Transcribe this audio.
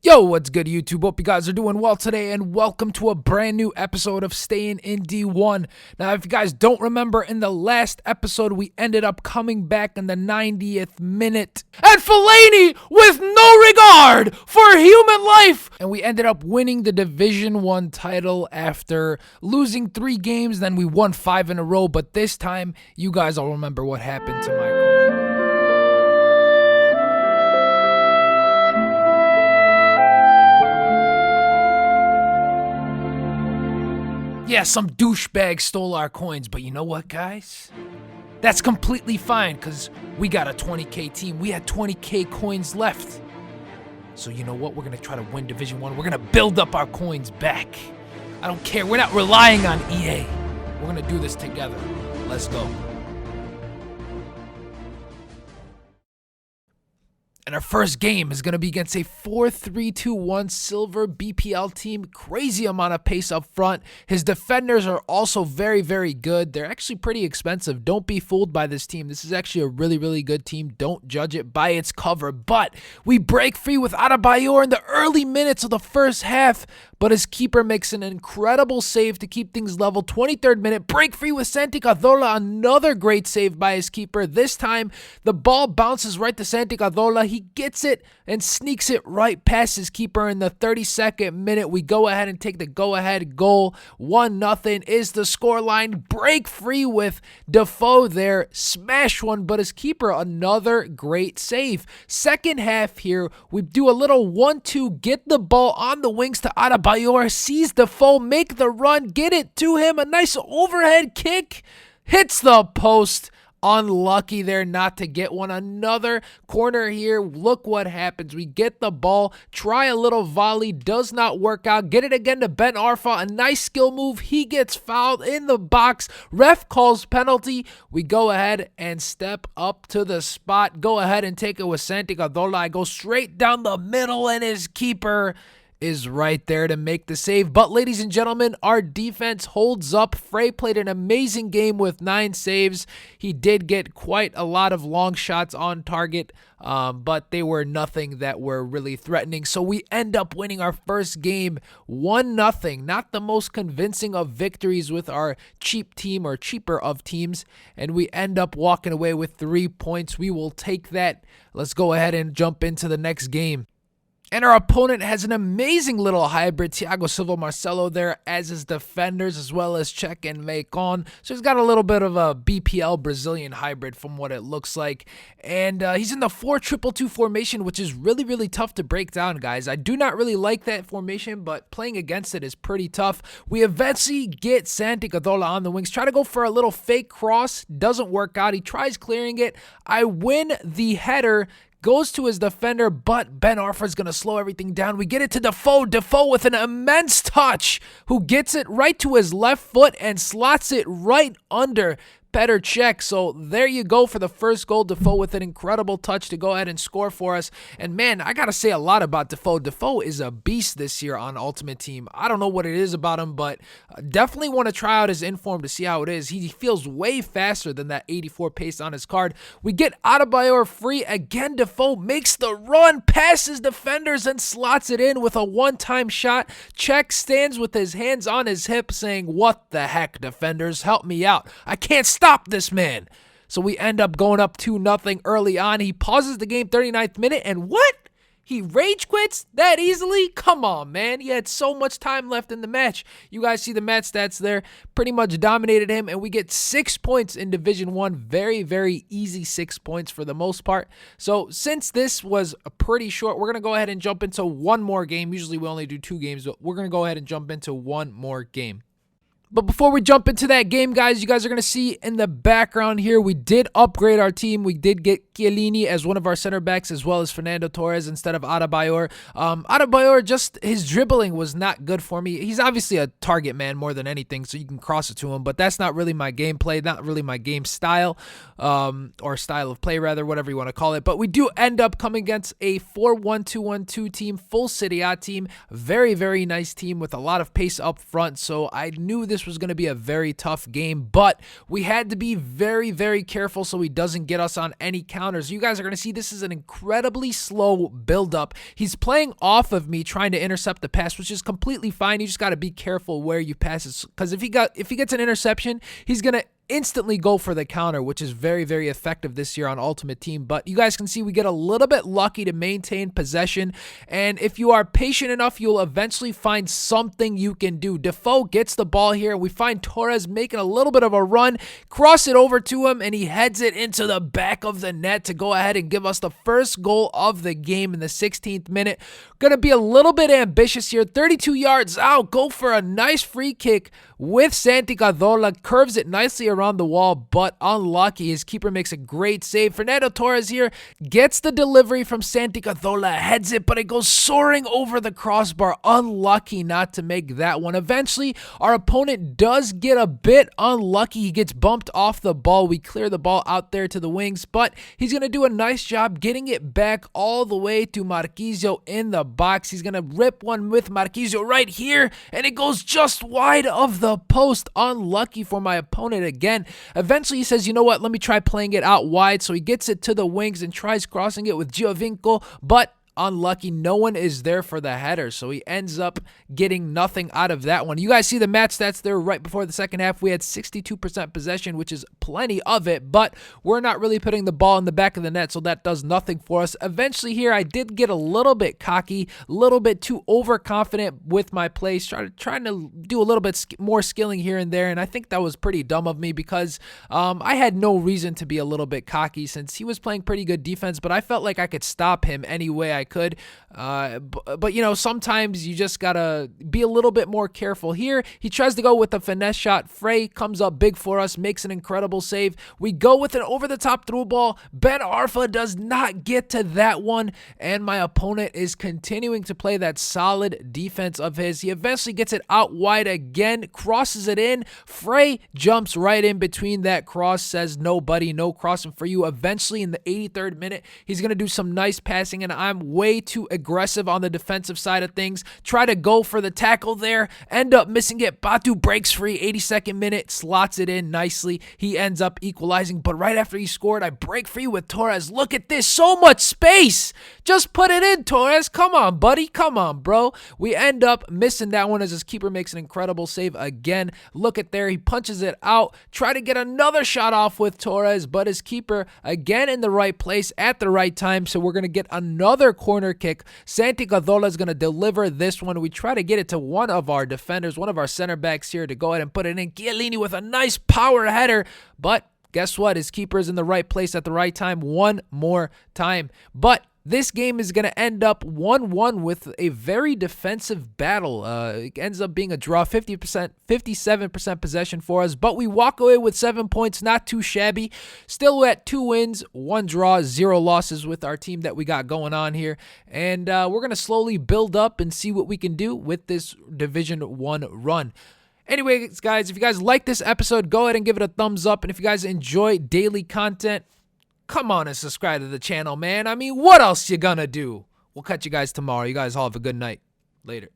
Yo, what's good, YouTube? Hope you guys are doing well today, and welcome to a brand new episode of Stayin in D1. Now, if you guys don't remember, in the last episode, we ended up coming back in the 90th minute, and Fellaini with no regard for human life, and we ended up winning the Division 1 title after losing 3 games. Then we won 5 in a row, but this time, you guys all remember what happened to my coin. Yeah, some douchebag stole our coins, but you know what, guys? That's completely fine, because we got a 20k team. We had 20k coins left. So you know what? We're going to try to win Division 1. We're going to build up our coins back. I don't care. We're not relying on EA. We're going to do this together. Let's go. And our first game is going to be against a 4-3-2-1 silver BPL team. Crazy amount of pace up front. His defenders are also very, very good. They're actually pretty expensive. Don't be fooled by this team. This is actually a really, really good team. Don't judge it by its cover. But we break free with Adebayor in the early minutes of the first half. But his keeper makes an incredible save to keep things level. 23rd minute, break free with Santi Cazorla. Another great save by his keeper. This time, the ball bounces right to Santi Cazorla. He gets it and sneaks it right past his keeper. In the 32nd minute, we go ahead and take the go-ahead goal. 1-0 is the scoreline. Break free with Defoe there. Smash one, but his keeper, another great save. Second half here, we do a little 1-2, get the ball on the wings to Adebayor, sees Defoe, make the run, get it to him. A nice overhead kick, hits the post. Unlucky there not to get one. Another corner here. Look what happens. We get the ball, try a little volley, does not work out. Get it again to Ben Arfa. A nice skill move. He gets fouled in the box. Ref calls penalty. We go ahead and step up to the spot. Go ahead and take it with Santi Cazorla. I go straight down the middle, and his keeper is right there to make the save. But ladies and gentlemen, our defense holds up. Frey played an amazing game with 9 saves. He did get quite a lot of long shots on target, but they were nothing that were really threatening. So we end up winning our first game 1-0. Not the most convincing of victories with our cheap team, or cheaper of teams, and we end up walking away with 3 points. We will take that. Let's go ahead and jump into the next game. And our opponent has an amazing little hybrid, Thiago Silva Marcelo there as his defenders, as well as Czech and Macon. So he's got a little bit of a BPL Brazilian hybrid from what it looks like. And he's in the 4-2-2 formation, which is really, really tough to break down, guys. I do not really like that formation, but playing against it is pretty tough. We eventually get Santi Cazorla on the wings. Try to go for a little fake cross. Doesn't work out. He tries clearing it. I win the header. Goes to his defender, but Ben Arfa is going to slow everything down. We get it to Defoe. Defoe with an immense touch, who gets it right to his left foot and slots it right under Petr Cech. So there you go for the first goal. Defoe with an incredible touch to go ahead and score for us. And man, I got to say a lot about Defoe. Defoe is a beast this year on Ultimate Team. I don't know what it is about him, but definitely want to try out his inform to see how it is. He feels way faster than that 84 pace on his card. We get Adebayor free. Again, Defoe makes the run, passes defenders, and slots it in with a one-time shot. Cech stands with his hands on his hip saying, "What the heck, defenders? Help me out. I can't stop this man." So we end up going up 2-0 early on. He pauses the game 39th minute, and what? He rage quits that easily? Come on, man. He had so much time left in the match. You guys see the match stats there. Pretty much dominated him, and we get 6 points in Division 1. Very, very easy 6 points for the most part. So since this was pretty short, we're going to go ahead and jump into one more game. Usually we only do 2 games, but we're going to go ahead and jump into one more game. But before we jump into that game, guys, you guys are going to see in the background here, we did upgrade our team. We did get Chiellini as one of our center backs, as well as Fernando Torres instead of Adebayor. Adebayor, just his dribbling was not good for me. He's obviously a target man more than anything, so you can cross it to him, but that's not really my gameplay, not really my game style, or style of play, rather, whatever you want to call it. But we do end up coming against a 4-1-2-1-2 team, full Serie A team. Very, very nice team with a lot of pace up front, so I knew this this was going to be a very tough game, but we had to be very, very careful so he doesn't get us on any counters. You guys are going to see this is an incredibly slow build-up. He's playing off of me trying to intercept the pass, which is completely fine. You just got to be careful where you pass it, because if he gets an interception, he's going to instantly go for the counter, which is very, very effective this year on Ultimate Team. But you guys can see we get a little bit lucky to maintain possession, and if you are patient enough, you'll eventually find something you can do. Defoe gets the ball here. We find Torres making a little bit of a run, cross it over to him, and he heads it into the back of the net to go ahead and give us the first goal of the game in the 16th minute. Gonna be a little bit ambitious here. 32 yards out, go for a nice free kick with Santi Cazorla, curves it nicely around the wall, but unlucky. His keeper makes a great save. Fernando Torres here gets the delivery from Santi Cazorla, heads it, but it goes soaring over the crossbar. Unlucky not to make that one. Eventually, our opponent does get a bit unlucky. He gets bumped off the ball. We clear the ball out there to the wings, but he's going to do a nice job getting it back all the way to Marquisio in the box. He's going to rip one with Marquisio right here, and it goes just wide of the post. Unlucky for my opponent again. Eventually, he says, you know what, let me try playing it out wide. So he gets it to the wings and tries crossing it with Giovinco, but unlucky. No one is there for the header, so he ends up getting nothing out of that one. You guys see the match stats there right before the second half. We had 62% possession, which is plenty of it, but we're not really putting the ball in the back of the net, so that does nothing for us. Eventually here, I did get a little bit cocky, a little bit too overconfident with my plays, trying to do a little bit more skilling here and there, and I think that was pretty dumb of me because I had no reason to be a little bit cocky since he was playing pretty good defense, but I felt like I could stop him any way I could. But you know, sometimes you just gotta be a little bit more careful. Here he tries to go with a finesse shot. Frey comes up big for us, makes an incredible save. We go with an over the top through ball. Ben Arfa does not get to that one, and my opponent is continuing to play that solid defense of his. He eventually gets it out wide again, crosses it in. Frey jumps right in between that cross, says no buddy, no crossing for you. Eventually in the 83rd minute, he's gonna do some nice passing, and I'm way too aggressive on the defensive side of things. Try to go for the tackle there, end up missing it. Batu breaks free, 82nd minute, slots it in nicely. He ends up equalizing, but right after he scored, I break free with Torres. Look at this, so much space. Just put it in, Torres. Come on, buddy. Come on, bro. We end up missing that one as his keeper makes an incredible save again. Look at there, he punches it out. Try to get another shot off with Torres, but his keeper again in the right place at the right time, so we're going to get another corner kick. Santi Cazorla is going to deliver this one. We try to get it to one of our defenders, one of our center backs here to go ahead and put it in. Chiellini with a nice power header, but guess what? His keeper is in the right place at the right time one more time. But this game is going to end up 1-1 with a very defensive battle. It ends up being a draw, 57% possession for us, but we walk away with 7 points, not too shabby. Still at 2 wins, 1 draw, 0 losses with our team that we got going on here. And we're going to slowly build up and see what we can do with this Division 1 run. Anyways, guys, if you guys like this episode, go ahead and give it a thumbs up. And if you guys enjoy daily content, come on and subscribe to the channel, man. I mean, what else you gonna do? We'll catch you guys tomorrow. You guys all have a good night. Later.